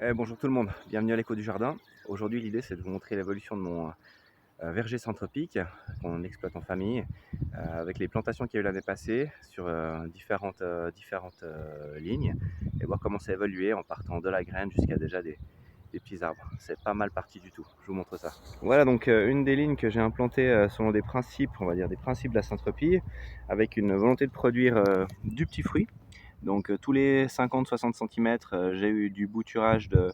Bonjour tout le monde, bienvenue à l'écho du jardin. Aujourd'hui, l'idée c'est de vous montrer l'évolution de mon verger centropique qu'on exploite en famille avec les plantations qu'il y a eu l'année passée sur différentes lignes et voir comment ça a évolué en partant de la graine jusqu'à déjà des petits arbres. C'est pas mal parti du tout, je vous montre ça. Voilà donc une des lignes que j'ai implantées selon des principes, on va dire des principes de la centropie, avec une volonté de produire du petit fruit. Donc tous les 50-60 cm, j'ai eu du bouturage de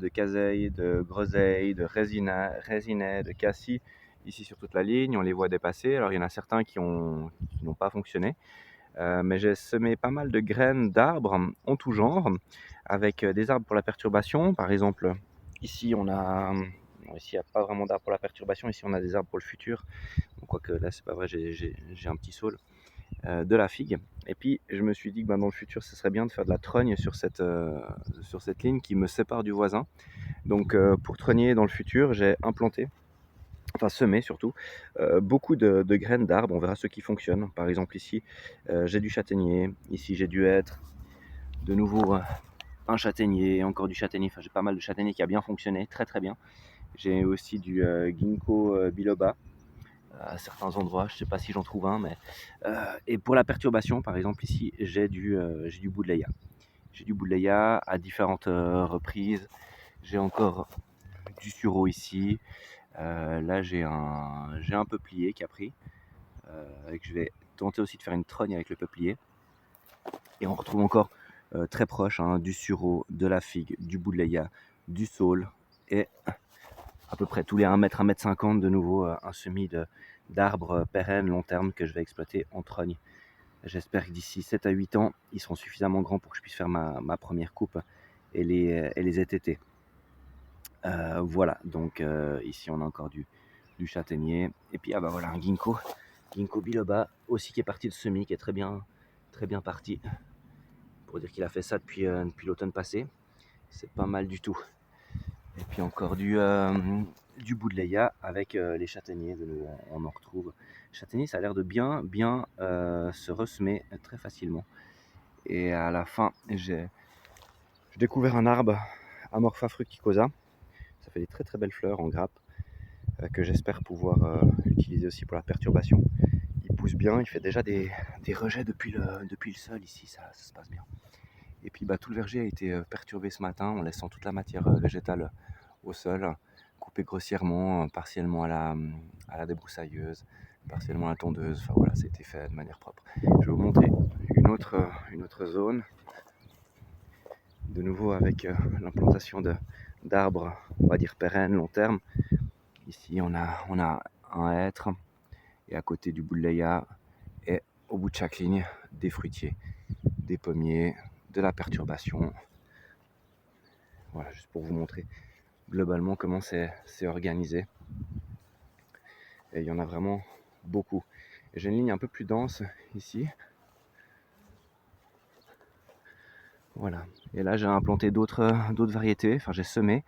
caseille, de groseille, de raisinet, de cassis, ici sur toute la ligne. On les voit dépasser. Alors il y en a certains qui n'ont pas fonctionné. Mais j'ai semé pas mal de graines d'arbres en tout genre, avec des arbres pour la perturbation. Par exemple, ici on a... Ici, il n'y a pas vraiment d'arbres pour la perturbation. Ici, on a des arbres pour le futur. Donc, quoique là, c'est pas vrai, j'ai un petit saule de la figue. Et puis je me suis dit que dans le futur, ce serait bien de faire de la trogne sur cette ligne qui me sépare du voisin. Donc pour trogner dans le futur, j'ai implanté, enfin semé surtout, beaucoup de graines d'arbres. On verra ceux qui fonctionnent. Par exemple ici, j'ai du châtaignier, ici j'ai du hêtre, de nouveau un châtaignier, encore du châtaignier. Enfin j'ai pas mal de châtaigniers qui a bien fonctionné, très très bien. J'ai aussi du ginkgo biloba à certains endroits, je ne sais pas si j'en trouve un, mais et pour la perturbation, par exemple ici, j'ai du Buddleia. J'ai du Buddleia à différentes reprises. J'ai encore du sureau ici. Là, j'ai un peuplier qui a pris, et que je vais tenter aussi de faire une trogne avec le peuplier. Et on retrouve encore très proche du sureau, de la figue, du Buddleia, du saule et à peu près tous les 1 m 50 de nouveau un semis d'arbres pérennes long terme que je vais exploiter en trogne. J'espère que d'ici 7 à 8 ans, ils seront suffisamment grands pour que je puisse faire ma première coupe et les étêter. Voilà, donc ici on a encore du châtaignier. Et puis voilà, un ginkgo biloba aussi qui est parti de semis, qui est très bien parti. Pour dire qu'il a fait ça depuis l'automne passé. C'est pas mal du tout. Et puis encore du Buddleia avec les châtaigniers. De nouveau, on en retrouve. Châtaignier, ça a l'air de bien se ressemer très facilement. Et à la fin, j'ai découvert un arbre, Amorpha fructicosa. Ça fait des très très belles fleurs en grappe que j'espère pouvoir utiliser aussi pour la perturbation. Il pousse bien, il fait déjà des rejets depuis le sol ici, ça se passe bien. Et puis tout le verger a été perturbé ce matin en laissant toute la matière végétale au sol, coupée grossièrement, partiellement à la débroussailleuse, partiellement à la tondeuse. Enfin voilà, ça a été fait de manière propre. Je vais vous montrer une autre zone, de nouveau avec l'implantation d'arbres, on va dire pérennes, long terme. Ici, on a un hêtre, et à côté du Buddleia, et au bout de chaque ligne, des fruitiers, des pommiers, de la perturbation. Voilà, juste pour vous montrer globalement comment c'est organisé. Et il y en a vraiment beaucoup. J'ai une ligne un peu plus dense ici. Voilà. Et là, j'ai implanté d'autres variétés. Enfin, j'ai semé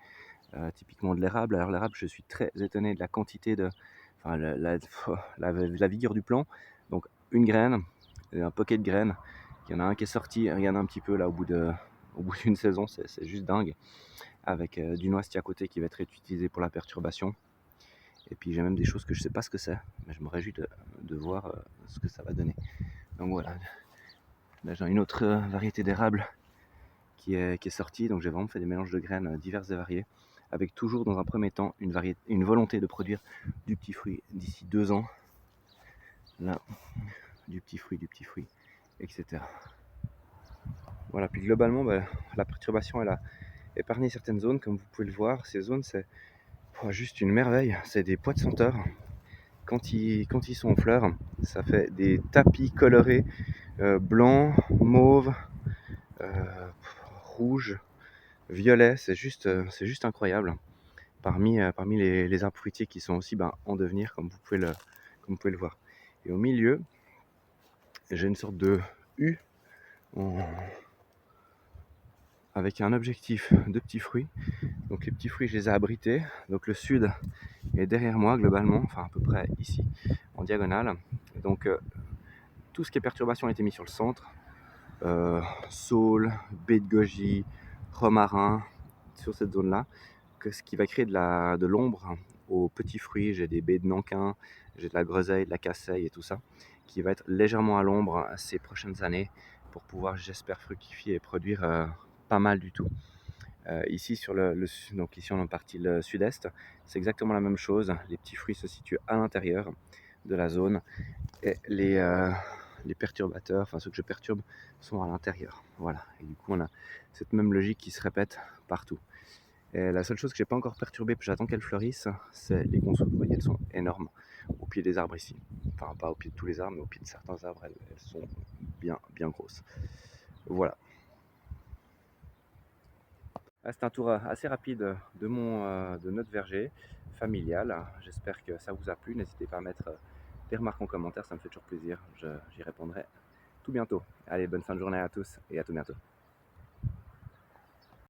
typiquement de l'érable. Alors l'érable, je suis très étonné de la quantité enfin, la vigueur du plant. Donc une graine, un pocket de graines. Il y en a un qui est sorti. Regardez un petit peu là au bout d'une saison, c'est juste dingue. Avec du noisetier à côté qui va être utilisé pour la perturbation. Et puis j'ai même des choses que je ne sais pas ce que c'est, mais je me réjouis de voir ce que ça va donner. Donc voilà, là j'ai une autre variété d'érable qui est sortie, donc j'ai vraiment fait des mélanges de graines diverses et variées, avec toujours dans un premier temps une volonté de produire du petit fruit d'ici 2 ans. Là, du petit fruit, etc. Voilà, puis globalement, la perturbation, elle a épargné certaines zones, comme vous pouvez le voir. Ces zones, c'est juste une merveille, c'est des pois de senteur. Quand ils sont en fleurs, ça fait des tapis colorés, blanc, mauve, rouge, violet, c'est juste incroyable. Parmi les arbres fruitiers qui sont aussi en devenir, comme vous pouvez le voir. Et au milieu, j'ai une sorte de U avec un objectif de petits fruits. Donc les petits fruits, je les ai abrités. Donc le sud est derrière moi globalement, enfin à peu près ici, en diagonale. Donc tout ce qui est perturbation a été mis sur le centre. Saule, baie de goji, romarin sur cette zone-là, ce qui va créer de l'ombre aux petits fruits. J'ai des baies de Nankin, j'ai de la groseille, de la casseille et tout ça, qui va être légèrement à l'ombre ces prochaines années pour pouvoir, j'espère, fructifier et produire pas mal du tout. Ici, donc ici on est en partie le sud-est, c'est exactement la même chose. Les petits fruits se situent à l'intérieur de la zone et les perturbateurs, enfin ceux que je perturbe, sont à l'intérieur. Voilà, et du coup on a cette même logique qui se répète partout. Et la seule chose que j'ai pas encore perturbée, puis j'attends qu'elles fleurissent, c'est les consoudes. Vous voyez, elles sont énormes au pied des arbres ici. Enfin, pas au pied de tous les arbres, mais au pied de certains arbres, elles sont bien, bien grosses. Voilà. C'est un tour assez rapide de notre verger familial. J'espère que ça vous a plu. N'hésitez pas à mettre des remarques en commentaire, ça me fait toujours plaisir. J'y répondrai tout bientôt. Allez, bonne fin de journée à tous et à tout bientôt.